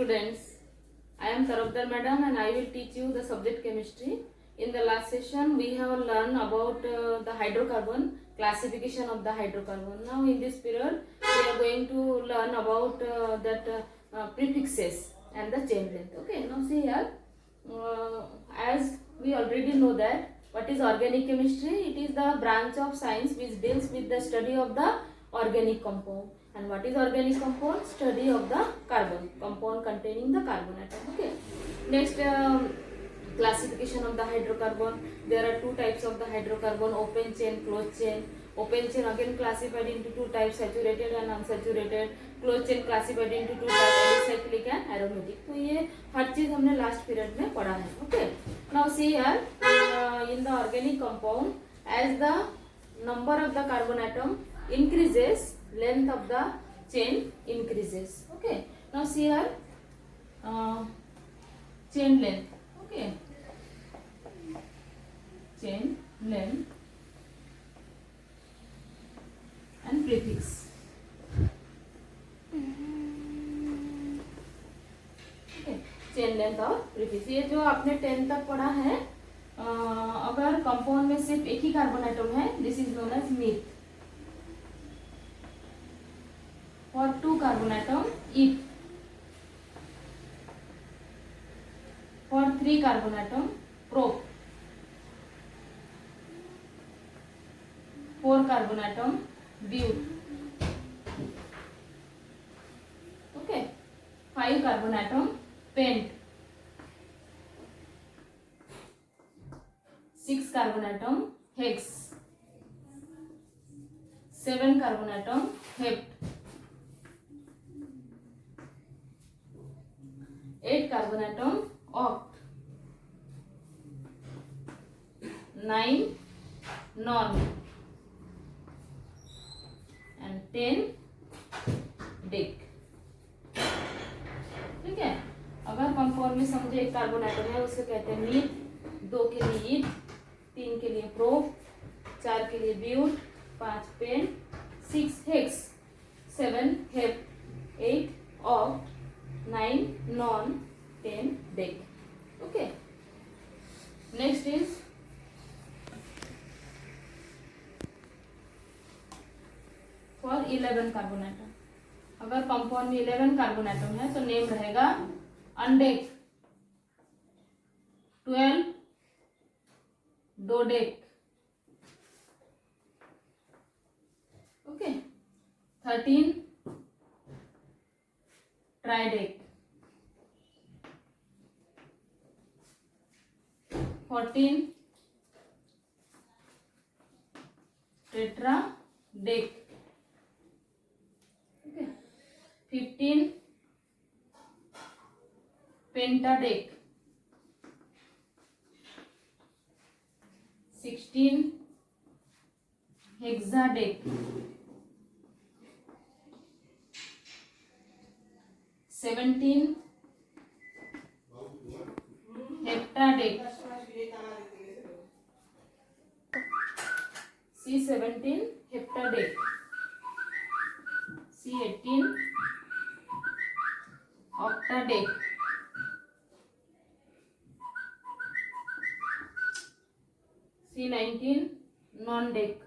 students, I am Tarabdar madam and I will teach you the subject chemistry. In the last session we have learned about the hydrocarbon, classification of the hydrocarbon. Now in this period we are going to learn about prefixes and the chain length. Okay, now see here, as we already know that what is organic chemistry? It is the branch of science which deals with the study of the organic compound. And what is organic compound? Study of the carbon compound containing the carbon atom. Okay, next classification of the hydrocarbon. There are two types of the hydrocarbon: open chain, closed chain. Open chain again classified into two types: saturated and unsaturated. Close chain classified into two type, alicyclic and aromatic. तो ये हर चीज हमने last period में पढ़ा है. Okay, now see here in the organic compound, as the number of the carbon atom increases, length of the chain increases. Okay, now see here chain length. Okay, chain length and prefix. Chain length और prefix, ये जो आपने 10 तक पढ़ा है, अगर compound में सिर्फ एक ही कार्बन एटम है, this is known as meth. For 2 carbon atom eth. For 3 carbon atom prop. 4 carbon atom but. Okay, 5 carbon atom pent. 6 carbon atom hex. 7 carbon atom hept. 8 carbon atom oct. 9 non and 10 dec. ठीक है, अगर compound में समझे एक carbon atom है, उसे कहते हैं मीथ. 2 के लिए ईथ, 3 के लिए प्रोप, 4 के लिए but, 5 pen, 6 hex, 7 hep, 8 oct, 9 non, 10 dec. Okay, next is for 11 carbon atom. अगर कंपाउंड में 11 कार्बन एटम है तो नेम रहेगा undec, 12 dodec. Okay, 13 tridec. 14 tetradec. 15 pentadec. 16 hexadec. 17 heptadec. C17 heptadec. C18 octadec. C19 nondec.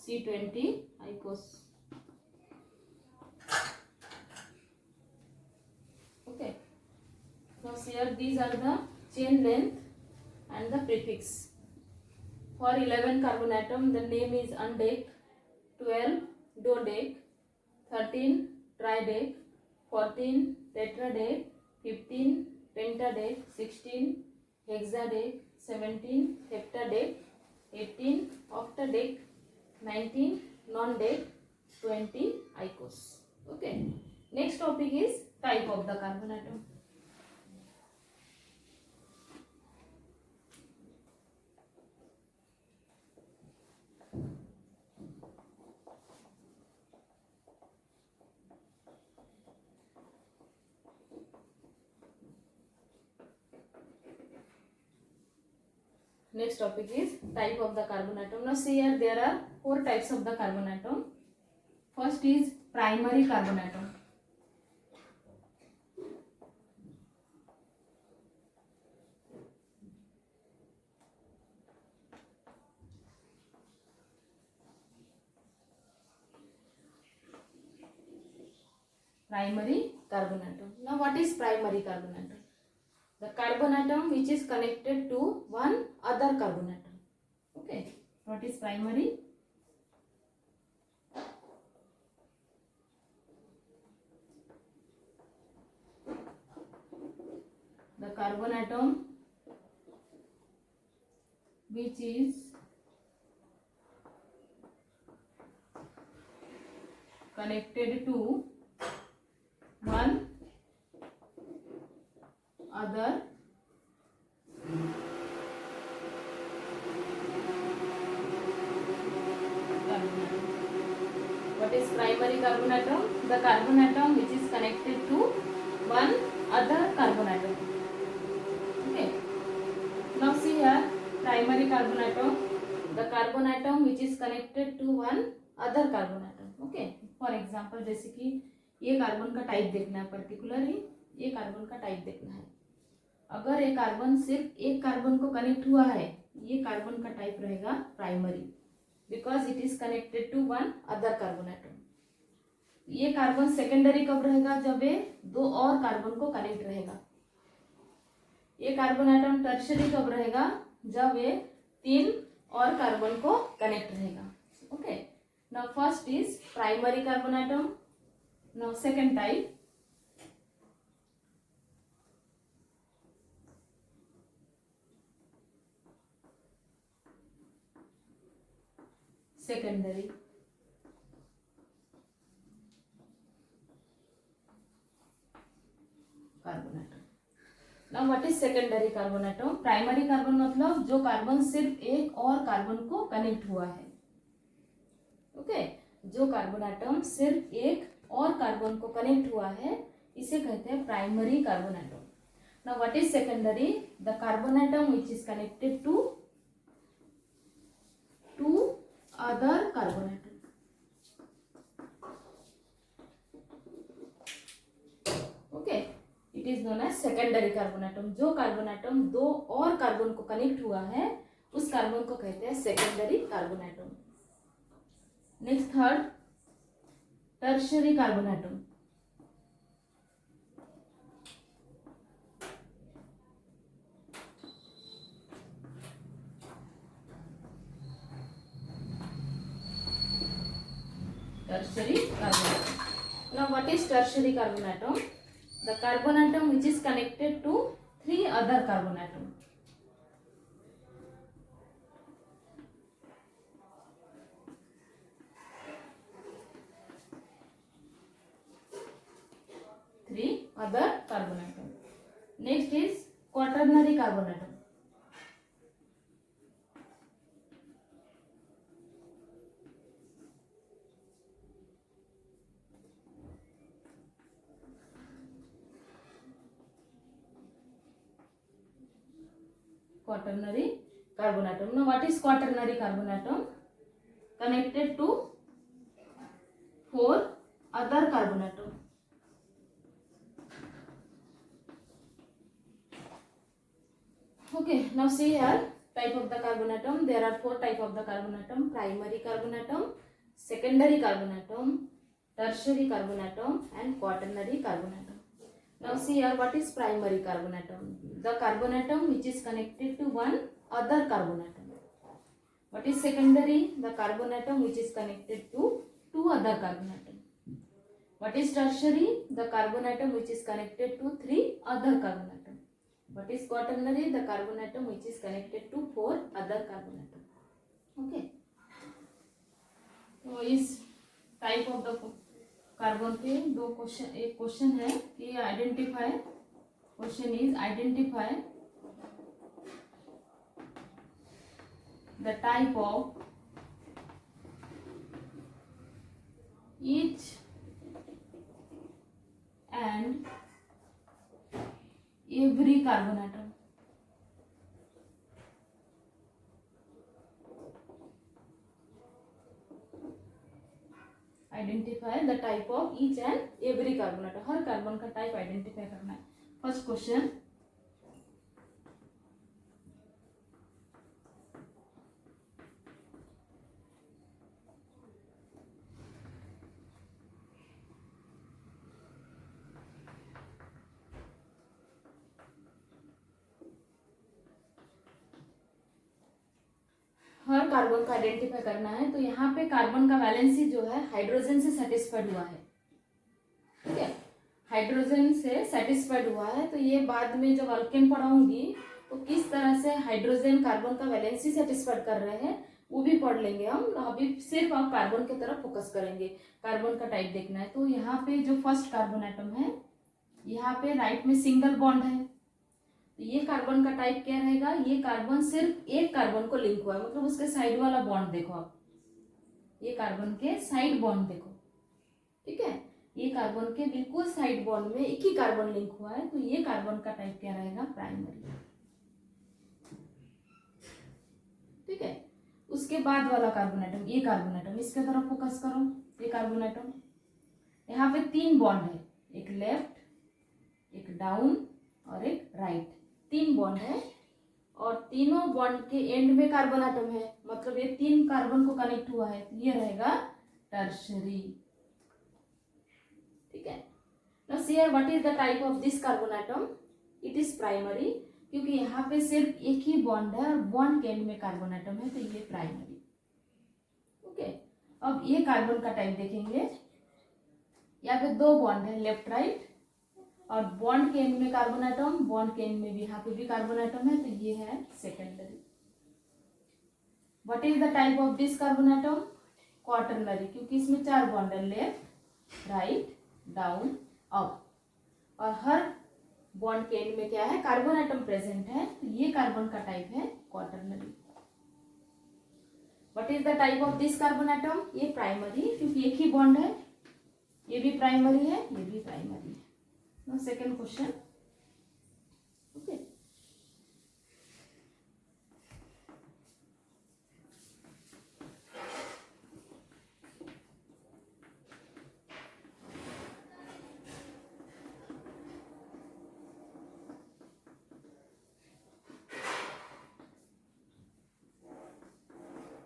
C20 icos. Okay, now here these are the chain length and the prefix. For 11 carbon atom, the name is undec. 12 dodec. 13 tridec. 14 tetradec. 15 pentadec. 16 hexadec. 17 heptadec. 18 octadec. 19 non-dec. 20 icos. Okay, next topic is type of the carbon atom. Next topic is type of the carbon atom. Now see here, there are 4 types of the carbon atom. First is primary carbon atom. Primary carbon atom. Now what is primary carbon atom? The carbon atom which is connected to one other carbon atom. Okay. What is primary? The carbon atom which is connected to one other carbon atom. What is primary carbon atom? The carbon atom which is connected to one other carbon atom. Okay. Now see here, primary carbon atom, the carbon atom which is connected to one other carbon atom. Okay. For example, जैसे कि ये carbon का type देखना है, particularly ये carbon का type देखना है. अगर ये कार्बन सिर्फ एक कार्बन को कनेक्ट हुआ है, ये कार्बन का टाइप रहेगा primary, because it is connected to one other carbon atom. ये कार्बन सेकेंडरी कब रहेगा? जब ये दो और कार्बन को कनेक्ट रहेगा. ये कार्बन एटम टर्शरी कब रहेगा? जब ये तीन और कार्बन को कनेक्ट रहेगा. Okay. Now first is primary carbon atom. Now second type, secondary. Carbon atom. Now what is secondary carbon atom? Primary carbon मतलब जो कार्बन सिर्फ एक और कार्बन को कनेक्ट हुआ है. ओके. जो कार्बन एटम सिर्फ एक और कार्बन को कनेक्ट हुआ है, इसे कहते हैं primary carbon atom. Now what is secondary? The carbon atom which is connected to other carbon atom. Okay, it is known as secondary carbon atom. जो कार्बन एटम दो और कार्बन को कनेक्ट हुआ है, उस कार्बन को कहते हैं secondary carbon atom. Next third, tertiary carbon atom. Tertiary carbon atom. Now what is tertiary carbon atom? The carbon atom which is connected to three other carbon atom. Three other carbon atom. Next is quaternary carbon atom. Quaternary carbon atom. Now what is quaternary carbon atom? Connected to four other carbon atom. Okay, now see here, type of the carbon atom. There are four type of the carbon atom: primary carbon atom, secondary carbon atom, tertiary carbon atom, and quaternary carbon atom. Now see here, what is primary carbon atom? The carbon atom which is connected to one other carbon atom. What is secondary? The carbon atom which is connected to two other carbon atom. What is tertiary? The carbon atom which is connected to three other carbon atom. What is quaternary? The carbon atom which is connected to four other carbon atom. Okay. So is type of the carbon के दो question, एक question है कि identify. Question is identify the type of each and every carbon atom. Identify the type of each and every carbon atom, her carbon का type identify करना है। First question, हर carbon का identify करना है। तो यहाँ पे कार्बन का वैलेंसी जो है हाइड्रोजन से सेटिस्फाइड हुआ है, ठीक है, हाइड्रोजन से सेटिस्फाइड हुआ है। तो ये बाद में जब अल्केन पढ़ाऊंगी तो किस तरह से हाइड्रोजन कार्बन का वैलेंसी सेटिस्फाइड कर रहे हैं वो भी पढ़ लेंगे हम। अभी सिर्फ हम कार्बन की तरफ फोकस करेंगे, कार्बन का टाइप देखना है। तो यहाँ पे जो फर्स्ट कार्बन एटम है, यहाँ पे राइट में सिंगल बॉन्ड है, तो ये कार्बन का टाइप क्या रहेगा, ये कार्बन सिर्फ एक कार्बन को लिंक हुआ है, मतलब उसके साइड वाला बॉन्ड देखो आप, ये कार्बन के साइड बॉन्ड देखो, ठीक है, ये कार्बन के बिल्कुल साइड बॉन्ड में एक ही कार्बन लिंक हुआ है, तो ये कार्बन का टाइप क्या रहेगा, प्राइमरी, ठीक है। उसके बाद वाला कार्बन एटम, ये कार्बन एटम, इसके तरफ फोकस करो, ये कार्बन एटम, यहाँ पे 3 बॉन्ड है, एक लेफ्ट, एक डाउन और एक राइट, 3 बॉन्ड है और तीनों बॉन्ड के एंड में कार्बन एटम है, मतलब ये 3 कार्बन को कनेक्ट हुआ है, तो ये रहेगा टर्शरी, ठीक है। Now see here what is the type of this carbon atom, it is primary, क्योंकि यहाँ पे सिर्फ एक ही बॉन्ड है और बॉन्ड के एंड में कार्बन एटम है, तो ये प्राइमरी, ओके। अब ये कार्बन का टाइप देखेंगे, यहाँ पे 2 बॉन्ड है, लेफ्ट राइट, और बॉन्ड के एंड में कार्बन एटम, बॉन्ड के एंड में भी यहाँ पे भी कार्बन एटम है, तो ये है secondary. What is the type of this carbon atom, quaternary, क्योंकि इसमें 4 बॉन्ड है, लेफ्ट राइट डाउन अप, और हर बॉन्ड के एंड में क्या है, कार्बन एटम प्रेजेंट है, तो ये कार्बन का टाइप है quaternary. What is the type of this carbon atom, ये प्राइमरी, क्योंकि एक ही बॉन्ड है, ये भी प्राइमरी है, ये भी प्राइमरी है। Now second question, okay,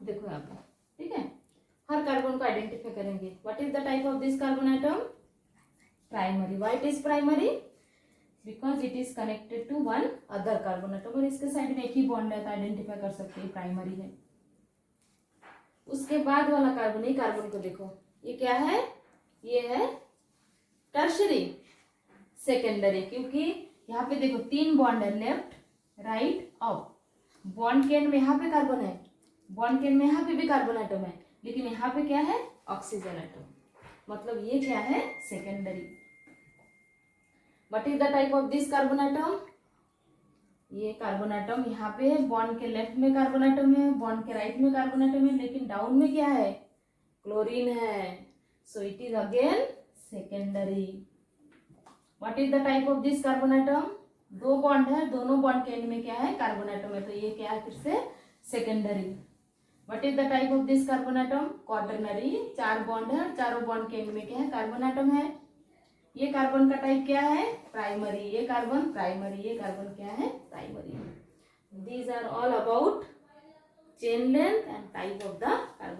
देखो यहाँ पे, ठीक है, हर कार्बन को आइडेंटिफाई करेंगे। What is the type of this carbon atom, primary. Why it is primary? Because it is connected to one other carbon atom, और इसके साइड में एक ही बॉन्ड है, तो आइडेंटिफाई कर सकते हैं प्राइमरी है। उसके बाद वाला कार्बन, ये कार्बन को देखो, ये क्या है, ये है टर्शरी, सेकेंडरी, क्योंकि यहाँ पे देखो 3 बॉन्ड है, लेफ्ट राइट अप, बॉन्ड के एंड में यहाँ पे कार्बन है, बॉन्ड के एंड में यहाँ पे भी कार्बन एटम है, लेकिन यहाँ पे क्या है, ऑक्सीजन एटम, मतलब ये क्या है, secondary. What is the type of this carbon atom, ये कार्बन एटम यहाँ पे है, बॉन्ड के लेफ्ट में कार्बन एटम है, बॉन्ड के राइट में कार्बन एटम है, लेकिन डाउन में क्या है, क्लोरीन है, so it is again secondary. What is the type of this carbon atom, 2 bond है, दोनों बॉन्ड के एंड में क्या है, कार्बन एटम है, तो ये क्या है, फिर से secondary. What is the type of this carbon atom, quaternary, 4 bond है, चारों बॉन्ड के एंड में क्या है, कार्बन एटम है, ये कार्बन का टाइप क्या है, प्राइमरी, ये कार्बन प्राइमरी, ये कार्बन क्या है, primary. These are all about chain length and type of the carbon.